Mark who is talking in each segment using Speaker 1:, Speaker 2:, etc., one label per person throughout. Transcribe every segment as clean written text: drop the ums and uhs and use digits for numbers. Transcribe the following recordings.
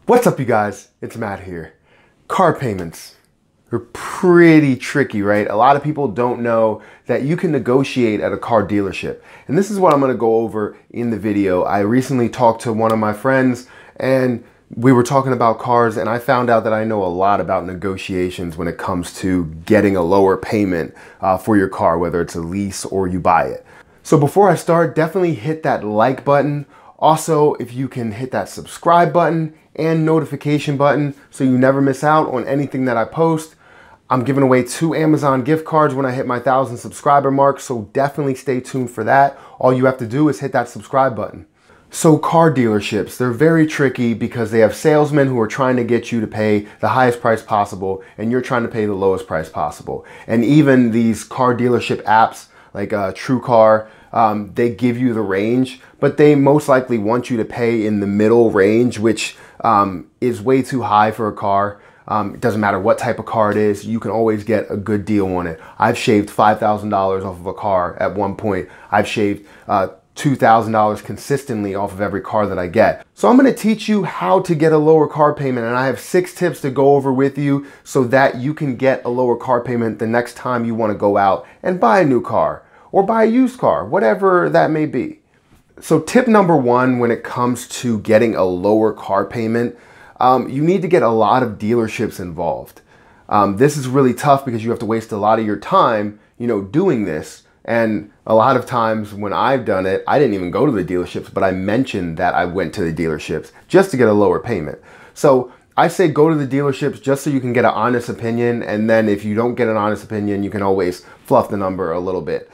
Speaker 1: What's up, you guys? It's Matt here. Car payments are pretty tricky, right? A lot of people don't know that you can negotiate at a car dealership. And this is what I'm gonna go over in the video. I recently talked to one of my friends and we were talking about cars, and I found out that I know a lot about negotiations when it comes to getting a lower payment for your car, whether it's a lease or you buy it. So before I start, definitely hit that like button. Also, if you can hit that subscribe button and notification button so you never miss out on anything that I post. I'm giving away 2 Amazon gift cards when I hit my 1,000 subscriber mark, so definitely stay tuned for that. All you have to do is hit that subscribe button. So car dealerships, they're very tricky because they have salesmen who are trying to get you to pay the highest price possible and you're trying to pay the lowest price possible. And even these car dealership apps like TrueCar, they give you the range, but they most likely want you to pay in the middle range, which is way too high for a car. It doesn't matter what type of car it is, you can always get a good deal on it. I've shaved $5,000 off of a car at one point. I've shaved $2,000 consistently off of every car that I get. So I'm gonna teach you how to get a lower car payment, and I have 6 tips to go over with you so that you can get a lower car payment the next time you wanna go out and buy a new car or buy a used car, whatever that may be. So tip number 1 when it comes to getting a lower car payment, you need to get a lot of dealerships involved. This is really tough because you have to waste a lot of your time, doing this. And a lot of times when I've done it, I didn't even go to the dealerships, but I mentioned that I went to the dealerships just to get a lower payment. So I say go to the dealerships just so you can get an honest opinion. And then if you don't get an honest opinion, you can always fluff the number a little bit.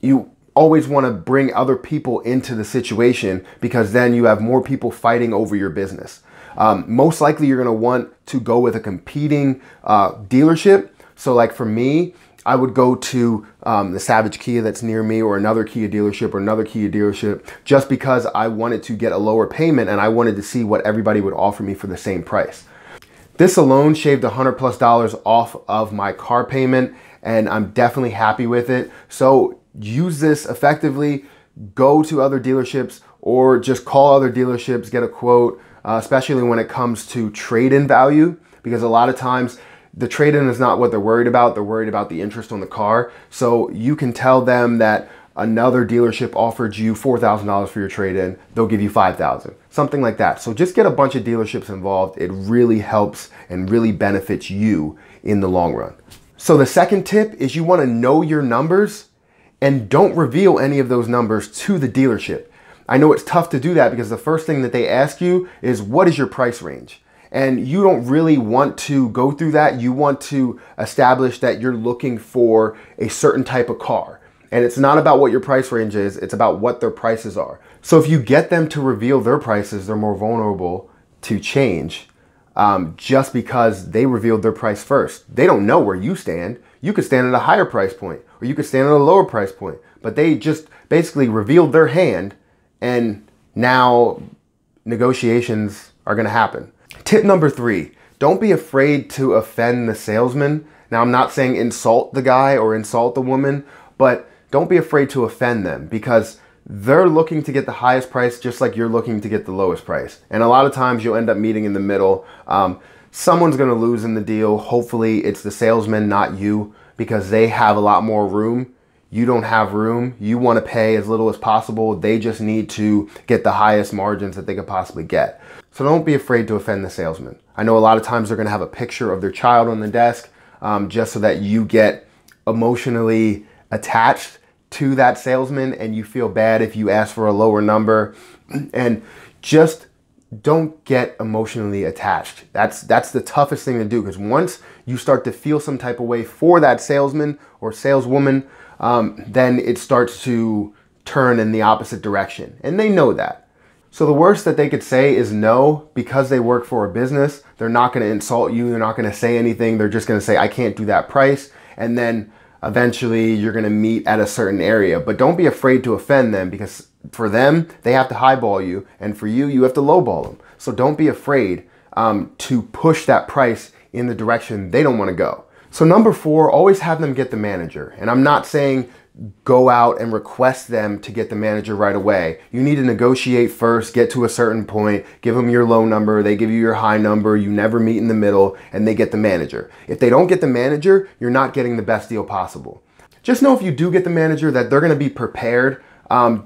Speaker 1: You always want to bring other people into the situation because then you have more people fighting over your business. Most likely you're going to want to go with a competing dealership. So like for me, I would go to the Savage Kia that's near me, or another Kia dealership, or another Kia dealership, just because I wanted to get a lower payment and I wanted to see what everybody would offer me for the same price. This alone shaved $100+ off of my car payment, and I'm definitely happy with it. So use this effectively. Go to other dealerships or just call other dealerships, get a quote, especially when it comes to trade-in value, because a lot of times the trade-in is not what they're worried about. They're worried about the interest on the car. So you can tell them that another dealership offered you $4,000 for your trade-in. They'll give you $5,000, something like that. So just get a bunch of dealerships involved. It really helps and really benefits you in the long run. So the second tip is you want to know your numbers and don't reveal any of those numbers to the dealership. I know it's tough to do that because the first thing that they ask you is, what is your price range? And you don't really want to go through that. You want to establish that you're looking for a certain type of car. And it's not about what your price range is, it's about what their prices are. So if you get them to reveal their prices, they're more vulnerable to change just because they revealed their price first. They don't know where you stand. You could stand at a higher price point or you could stand at a lower price point, but they just basically revealed their hand, and now negotiations are gonna happen. Tip number 3, don't be afraid to offend the salesman. Now, I'm not saying insult the guy or insult the woman, but don't be afraid to offend them because they're looking to get the highest price just like you're looking to get the lowest price. And a lot of times you'll end up meeting in the middle. Someone's gonna lose in the deal. Hopefully it's the salesman, not you, because they have a lot more room. You don't have room. You want to pay as little as possible. They just need to get the highest margins that they could possibly get. So don't be afraid to offend the salesman. I know a lot of times they're going to have a picture of their child on the desk just so that you get emotionally attached to that salesman and you feel bad if you ask for a lower number. And just don't get emotionally attached. That's the toughest thing to do, because once you start to feel some type of way for that salesman or saleswoman, then it starts to turn in the opposite direction. And they know that. So the worst that they could say is no, because they work for a business. They're not going to insult you. They're not going to say anything. They're just going to say, I can't do that price. And then eventually you're going to meet at a certain area. But don't be afraid to offend them, because for them, they have to highball you. And for you, you have to lowball them. So don't be afraid to push that price in the direction they don't want to go. So number 4, always have them get the manager. And I'm not saying go out and request them to get the manager right away. You need to negotiate first, get to a certain point, give them your low number, they give you your high number, you never meet in the middle, and they get the manager. If they don't get the manager, you're not getting the best deal possible. Just know if you do get the manager that they're gonna be prepared,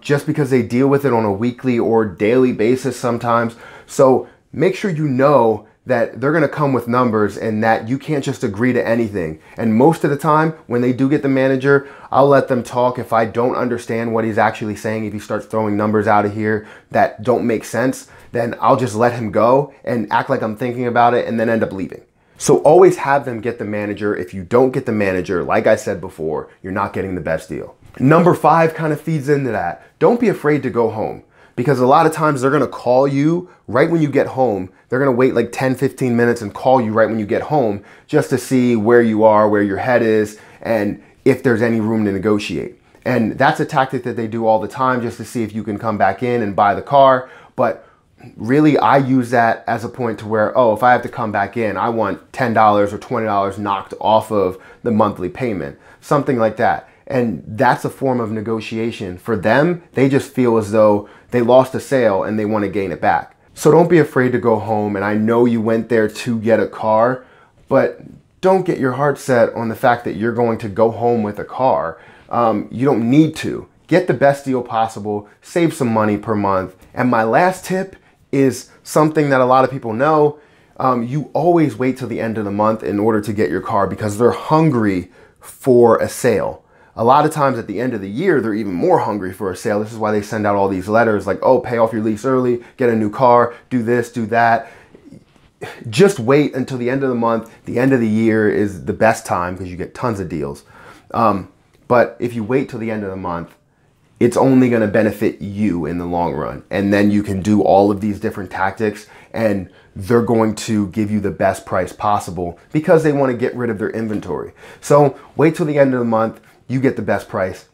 Speaker 1: just because they deal with it on a weekly or daily basis sometimes. So make sure you know that they're gonna come with numbers and that you can't just agree to anything. And most of the time, when they do get the manager, I'll let them talk. If I don't understand what he's actually saying, if he starts throwing numbers out of here that don't make sense, then I'll just let him go and act like I'm thinking about it and then end up leaving. So always have them get the manager. If you don't get the manager, like I said before, you're not getting the best deal. Number 5 kind of feeds into that. Don't be afraid to go home, because a lot of times they're gonna call you right when you get home. They're gonna wait like 10, 15 minutes and call you right when you get home just to see where you are, where your head is, and if there's any room to negotiate. And that's a tactic that they do all the time just to see if you can come back in and buy the car. But really, I use that as a point to where, oh, if I have to come back in, I want $10 or $20 knocked off of the monthly payment, something like that. And that's a form of negotiation. For them, they just feel as though they lost a sale and they want to gain it back. So don't be afraid to go home. And I know you went there to get a car, but don't get your heart set on the fact that you're going to go home with a car. You don't need to. Get the best deal possible, save some money per month. And my last tip is something that a lot of people know. You always wait till the end of the month in order to get your car, because they're hungry for a sale. A lot of times at the end of the year, they're even more hungry for a sale. This is why they send out all these letters like, oh, pay off your lease early, get a new car, do this, do that. Just wait until the end of the month. The end of the year is the best time because you get tons of deals. But if you wait till the end of the month, it's only going to benefit you in the long run. And then you can do all of these different tactics and they're going to give you the best price possible because they want to get rid of their inventory. So wait till the end of the month. You get the best price.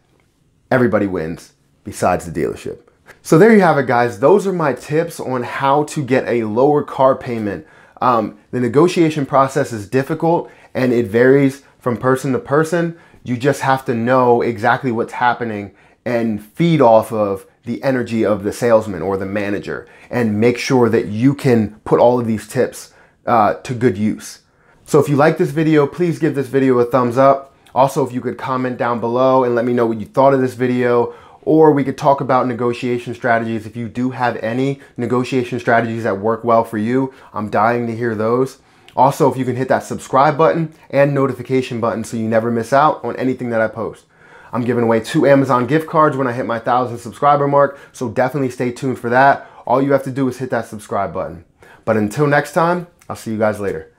Speaker 1: Everybody wins besides the dealership. So there you have it, guys. Those are my tips on how to get a lower car payment. The negotiation process is difficult and it varies from person to person. You just have to know exactly what's happening and feed off of the energy of the salesman or the manager and make sure that you can put all of these tips to good use. So if you like this video, please give this video a thumbs up. Also, if you could comment down below and let me know what you thought of this video, or we could talk about negotiation strategies. If you do have any negotiation strategies that work well for you, I'm dying to hear those. Also, if you can hit that subscribe button and notification button so you never miss out on anything that I post. I'm giving away 2 Amazon gift cards when I hit my 1,000 subscriber mark, so definitely stay tuned for that. All you have to do is hit that subscribe button. But until next time, I'll see you guys later.